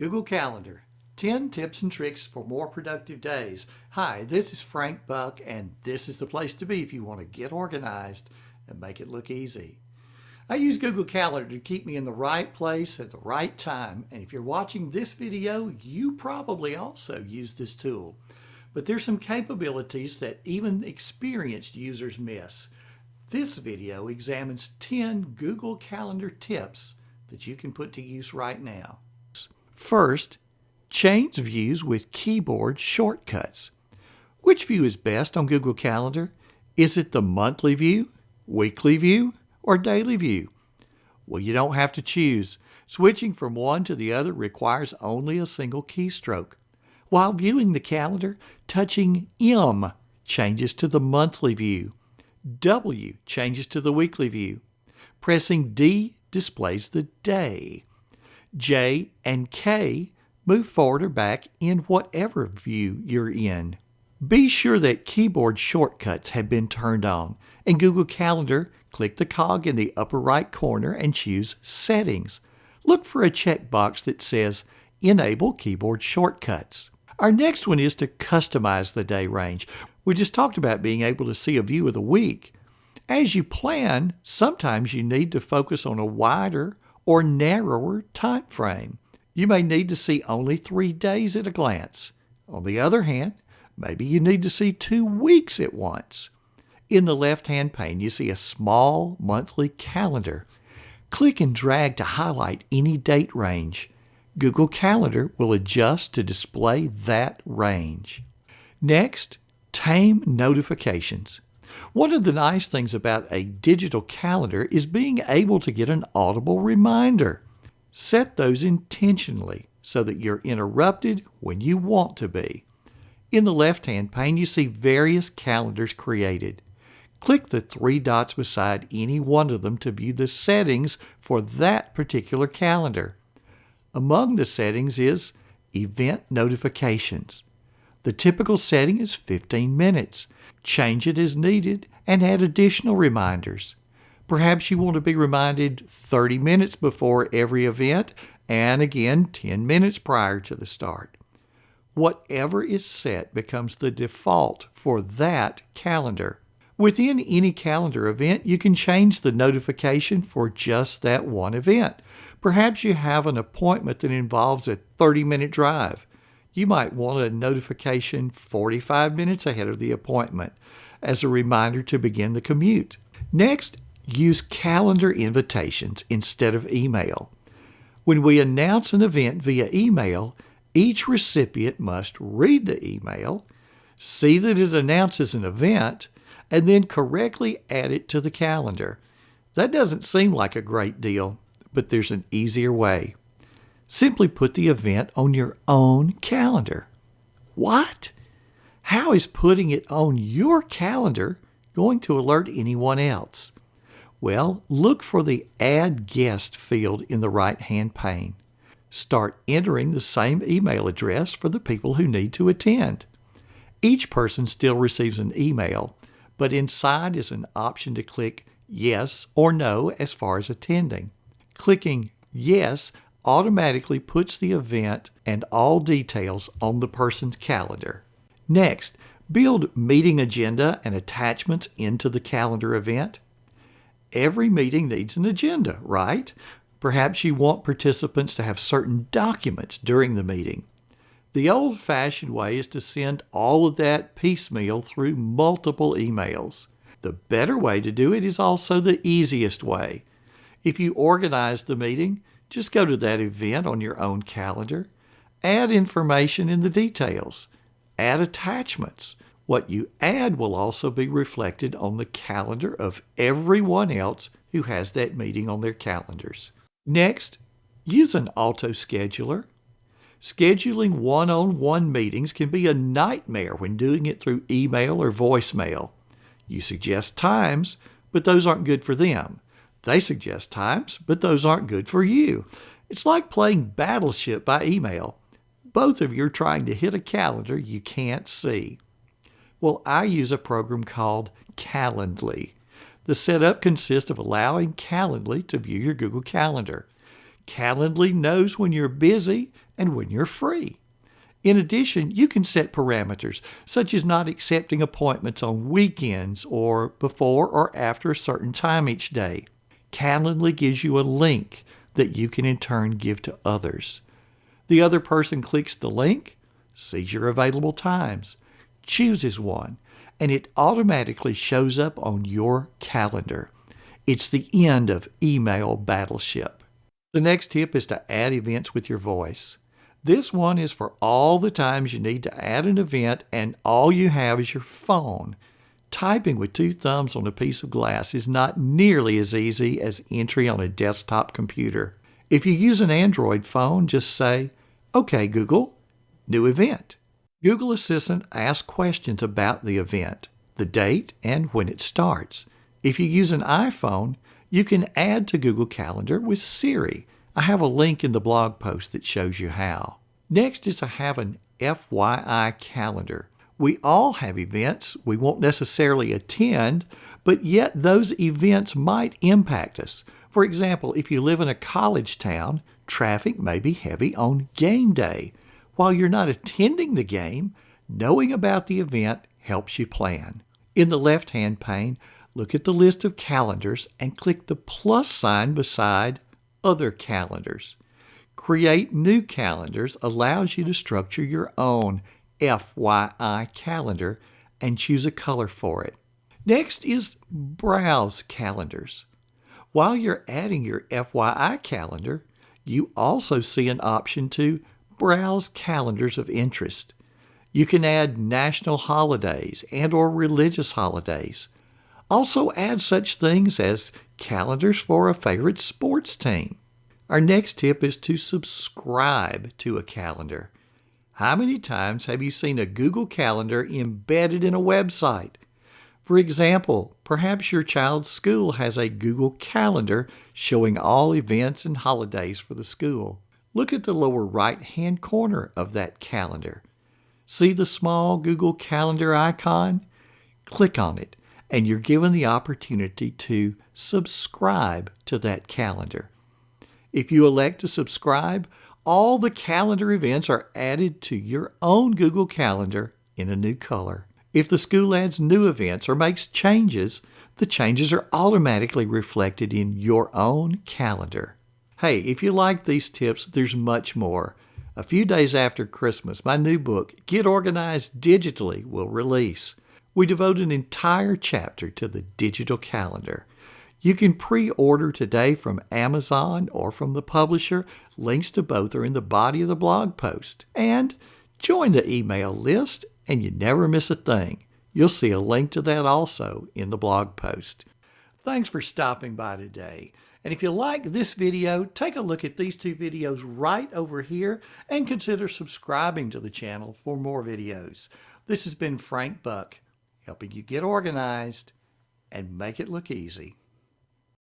Google Calendar, 10 tips and tricks for more productive days. Hi, this is Frank Buck, and this is the place to be if you want to get organized and make it look easy. I use Google Calendar to keep me in the right place at the right time, and if you're watching this video, you probably also use this tool. But there's some capabilities that even experienced users miss. This video examines 10 Google Calendar tips that you can put to use right now. First, change views with keyboard shortcuts. Which view is best on Google Calendar? Is it the monthly view, weekly view, or daily view? Well, you don't have to choose. Switching from one to the other requires only a single keystroke. While viewing the calendar, touching M changes to the monthly view. W changes to the weekly view. Pressing D displays the day. J and K move forward or back in whatever view you're in. Be sure that keyboard shortcuts have been turned on. In Google Calendar, click the cog in the upper right corner and choose Settings. Look for a checkbox that says Enable Keyboard Shortcuts. Our next one is to customize the day range. We just talked about being able to see a view of the week. As you plan, sometimes you need to focus on a wider or narrower time frame. You may need to see only 3 days at a glance. On the other hand, maybe you need to see 2 weeks at once. In the left-hand pane, you see a small monthly calendar. Click and drag to highlight any date range. Google Calendar will adjust to display that range. Next, Tame notifications. One of the nice things about a digital calendar is being able to get an audible reminder. Set those intentionally so that you're interrupted when you want to be. In the left-hand pane, you see various calendars created. Click the 3 dots beside any one of them to view the settings for that particular calendar. Among the settings is Event Notifications. The typical setting is 15 minutes. Change it as needed and add additional reminders. Perhaps you want to be reminded 30 minutes before every event and again 10 minutes prior to the start. Whatever is set becomes the default for that calendar. Within any calendar event, you can change the notification for just that one event. Perhaps you have an appointment that involves a 30-minute drive. You might want a notification 45 minutes ahead of the appointment as a reminder to begin the commute. Next, use calendar invitations instead of email. When we announce an event via email, each recipient must read the email, see that it announces an event, and then correctly add it to the calendar. That doesn't seem like a great deal, but there's an easier way. Simply put the event on your own calendar. What? How is putting it on your calendar going to alert anyone else? Well, look for the Add Guest field in the right-hand pane. Start entering the same email address for the people who need to attend. Each person still receives an email, but inside is an option to click yes or no as far as attending. Clicking yes automatically puts the event and all details on the person's calendar. Next, build meeting agenda and attachments into the calendar event. Every meeting needs an agenda, right? Perhaps you want participants to have certain documents during the meeting. The old-fashioned way is to send all of that piecemeal through multiple emails. The better way to do it is also the easiest way. If you organize the meeting, just go to that event on your own calendar. Add information in the details. Add attachments. What you add will also be reflected on the calendar of everyone else who has that meeting on their calendars. Next, use an auto-scheduler. Scheduling one-on-one meetings can be a nightmare when doing it through email or voicemail. You suggest times, but those aren't good for them. They suggest times, but those aren't good for you. It's like playing Battleship by email. Both of you are trying to hit a calendar you can't see. Well, I use a program called Calendly. The setup consists of allowing Calendly to view your Google Calendar. Calendly knows when you're busy and when you're free. In addition, you can set parameters, such as not accepting appointments on weekends or before or after a certain time each day. Calendly gives you a link that you can in turn give to others. The other person clicks the link, sees your available times, chooses one, and it automatically shows up on your calendar. It's the end of email battleship. The next tip is to add events with your voice. This one is for all the times you need to add an event and all you have is your phone. Typing with 2 thumbs on a piece of glass is not nearly as easy as entry on a desktop computer. If you use an Android phone, just say, "Okay, Google, new event." Google Assistant asks questions about the event, the date, and when it starts. If you use an iPhone, you can add to Google Calendar with Siri. I have a link in the blog post that shows you how. Next is to have an FYI calendar. We all have events we won't necessarily attend, but yet those events might impact us. For example, if you live in a college town, traffic may be heavy on game day. While you're not attending the game, knowing about the event helps you plan. In the left-hand pane, look at the list of calendars and click the plus sign beside Other Calendars. Create new calendars allows you to structure your own FYI calendar and choose a color for it. Next is Browse Calendars. While you're adding your FYI calendar, you also see an option to browse calendars of interest. You can add national holidays and/or religious holidays. Also add such things as calendars for a favorite sports team. Our next tip is to subscribe to a calendar. How many times have you seen a Google Calendar embedded in a website? For example, perhaps your child's school has a Google Calendar showing all events and holidays for the school. Look at the lower right-hand corner of that calendar. See the small Google Calendar icon? Click on it, and you're given the opportunity to subscribe to that calendar. If you elect to subscribe, all the calendar events are added to your own Google Calendar in a new color. If the school adds new events or makes changes, the changes are automatically reflected in your own calendar. Hey, if you like these tips, there's much more. A few days after Christmas, my new book, Get Organized Digitally, will release. We devote an entire chapter to the digital calendar. You can pre-order today from Amazon or from the publisher. Links to both are in the body of the blog post. And join the email list and you never miss a thing. You'll see a link to that also in the blog post. Thanks for stopping by today. And if you like this video, take a look at these 2 videos right over here and consider subscribing to the channel for more videos. This has been Frank Buck, helping you get organized and make it look easy.